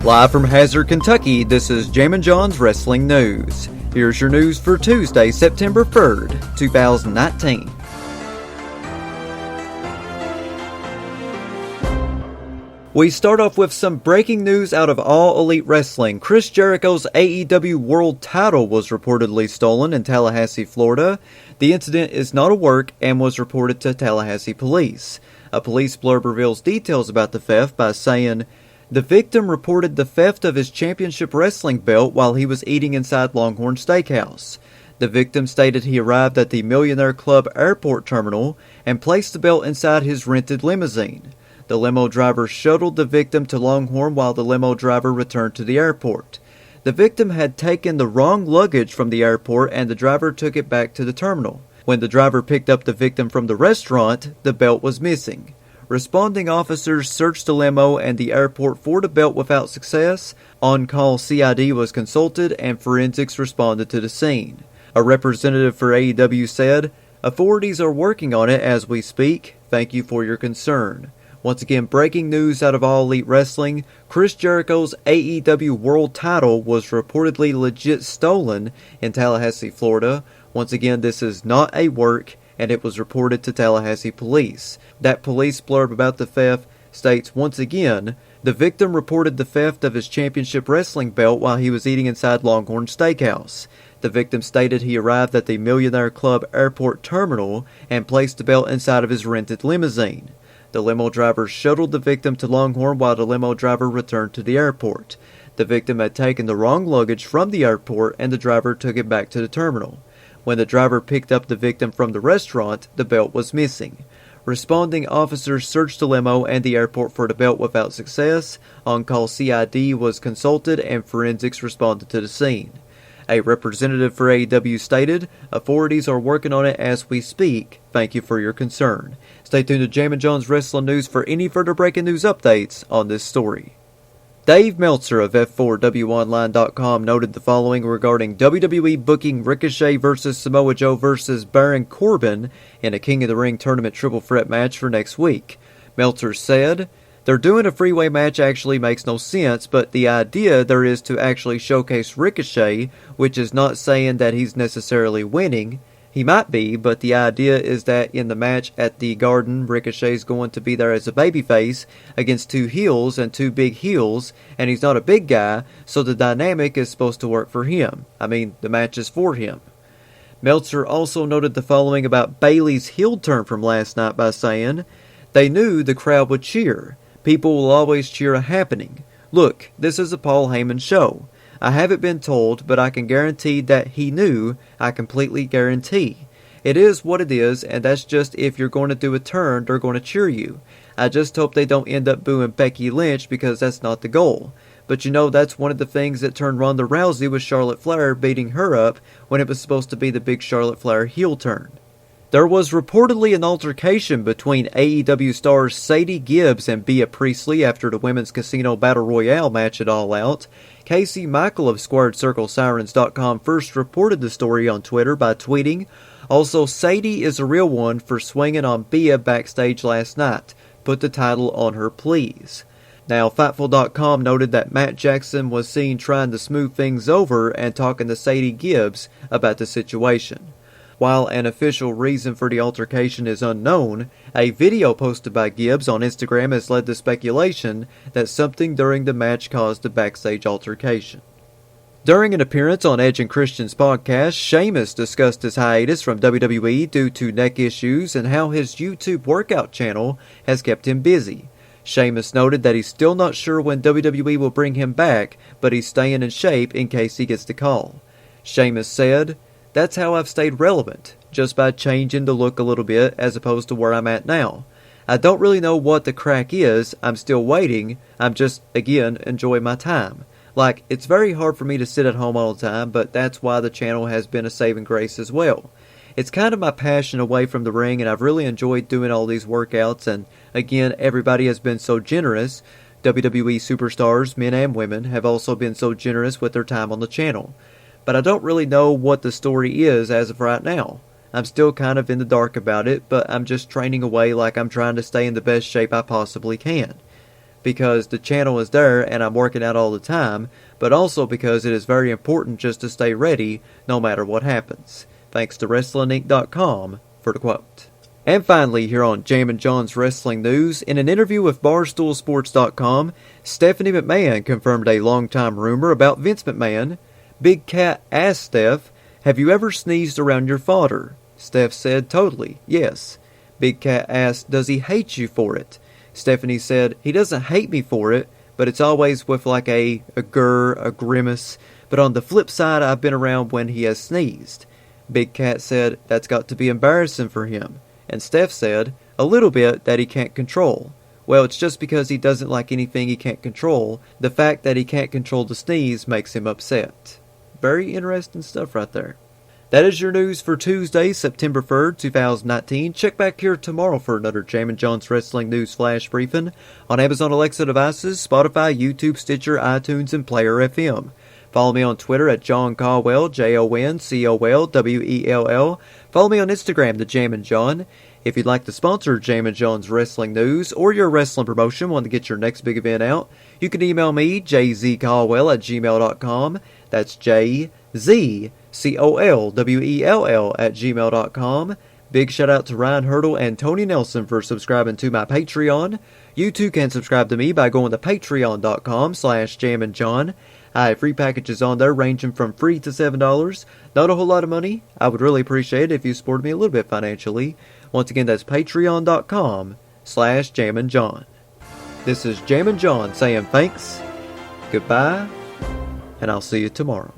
Live from Hazard, Kentucky, this is Jammin John's Wrestling News. Here's your news for Tuesday, September 3rd, 2019. We start off with some breaking news out of All Elite Wrestling. Chris Jericho's AEW World Title was reportedly stolen in Tallahassee, Florida. The incident is not a work and was reported to Tallahassee police. A police blurb reveals details about the theft by saying, "The victim reported the theft of his championship wrestling belt while he was eating inside Longhorn Steakhouse. The victim stated he arrived at the Millionaire Club airport terminal and placed the belt inside his rented limousine. The limo driver shuttled the victim to Longhorn while the limo driver returned to the airport. The victim had taken the wrong luggage from the airport and the driver took it back to the terminal. When the driver picked up the victim from the restaurant, the belt was missing. Responding officers searched the limo and the airport for the belt without success. On-call CID was consulted and forensics responded to the scene." A representative for AEW said, "Authorities are working on it as we speak. Thank you for your concern." Once again, breaking news out of All Elite Wrestling, Chris Jericho's AEW World Title was reportedly legit stolen in Tallahassee, Florida. Once again, this is not a work, and it was reported to Tallahassee police. That police blurb about the theft states, once again, "The victim reported the theft of his championship wrestling belt while he was eating inside Longhorn Steakhouse. The victim stated he arrived at the Millionaire Club airport terminal and placed the belt inside of his rented limousine. The limo driver shuttled the victim to Longhorn while the limo driver returned to the airport. The victim had taken the wrong luggage from the airport and the driver took it back to the terminal. When the driver picked up the victim from the restaurant, the belt was missing. Responding officers searched the limo and the airport for the belt without success. On-call CID was consulted and forensics responded to the scene." A representative for AEW stated, "Authorities are working on it as we speak. Thank you for your concern." Stay tuned to Jammin John's Wrestling News for any further breaking news updates on this story. Dave Meltzer of F4WOnline.com noted the following regarding WWE booking Ricochet vs. Samoa Joe vs. Baron Corbin in a King of the Ring tournament triple threat match for next week. Meltzer said, "They're doing a freeway match actually makes no sense, but the idea there is to actually showcase Ricochet, which is not saying that he's necessarily winning. He might be, but the idea is that in the match at the Garden, Ricochet's going to be there as a babyface against two heels and two big heels, and he's not a big guy, so the dynamic is supposed to work for him. I mean, the match is for him." Meltzer also noted the following about Bayley's heel turn from last night by saying, "They knew the crowd would cheer. People will always cheer a happening. Look, this is a Paul Heyman show. I haven't been told, but I can guarantee that he knew. I completely guarantee. It is what it is, and that's just if you're going to do a turn, they're going to cheer you. I just hope they don't end up booing Becky Lynch because that's not the goal. But you know, that's one of the things that turned Ronda Rousey with Charlotte Flair beating her up when it was supposed to be the big Charlotte Flair heel turn." There was reportedly an altercation between AEW stars Sadie Gibbs and Bea Priestley after the Women's Casino Battle Royale match at All Out. Casey Michael of SquaredCircleSirens.com first reported the story on Twitter by tweeting, "Also, Sadie is a real one for swinging on Bea backstage last night. Put the title on her, please." Now, Fightful.com noted that Matt Jackson was seen trying to smooth things over and talking to Sadie Gibbs about the situation. While an official reason for the altercation is unknown, a video posted by Gibbs on Instagram has led to speculation that something during the match caused the backstage altercation. During an appearance on Edge and Christian's podcast, Sheamus discussed his hiatus from WWE due to neck issues and how his YouTube workout channel has kept him busy. Sheamus noted that he's still not sure when WWE will bring him back, but he's staying in shape in case he gets the call. Sheamus said, "That's how I've stayed relevant, just by changing the look a little bit as opposed to where I'm at now. I don't really know what the crack is, I'm still waiting, I'm just, again, enjoying my time. Like, it's very hard for me to sit at home all the time, but that's why the channel has been a saving grace as well. It's kind of my passion away from the ring, and I've really enjoyed doing all these workouts, and again, everybody has been so generous. WWE superstars, men and women, have also been so generous with their time on the channel. But I don't really know what the story is as of right now. I'm still kind of in the dark about it, but I'm just training away like I'm trying to stay in the best shape I possibly can. because the channel is there and I'm working out all the time, but also because it is very important just to stay ready no matter what happens. Thanks to WrestlingInc.com for the quote. And finally, here on Jammin' John's Wrestling News, in an interview with BarstoolSports.com, Stephanie McMahon confirmed a long-time rumor about Vince McMahon. Big Cat asked Steph, "Have you ever sneezed around your father?" Steph said, "Totally, yes." Big Cat asked, "Does he hate you for it?" Stephanie said, "He doesn't hate me for it, but it's always with like a grr, a grimace. But on the flip side, I've been around when he has sneezed." Big Cat said, "That's got to be embarrassing for him." And Steph said, "A little bit that he can't control." Well, it's just because he doesn't like anything he can't control. The fact that he can't control the sneeze makes him upset. Very interesting stuff right there. That is your news for Tuesday, September 3rd, 2019. Check back here tomorrow for another Jammin' John's Wrestling News Flash Briefing on Amazon Alexa devices, Spotify, YouTube, Stitcher, iTunes, and Player FM. Follow me on Twitter at John Caldwell, JONCOLWELL. Follow me on Instagram, The Jammin' John. If you'd like to sponsor Jammin' John's Wrestling News or your wrestling promotion, want to get your next big event out, you can email me, jzcaldwell@gmail.com. That's JZCOLWELL@gmail.com. Big shout out to Ryan Hurdle and Tony Nelson for subscribing to my Patreon. You too can subscribe to me by going to patreon.com/jamminjohn. I have free packages on there ranging from free to $7. Not a whole lot of money. I would really appreciate it if you supported me a little bit financially. Once again, that's patreon.com/jamminjohn. This is Jammin' John saying thanks, goodbye, and I'll see you tomorrow.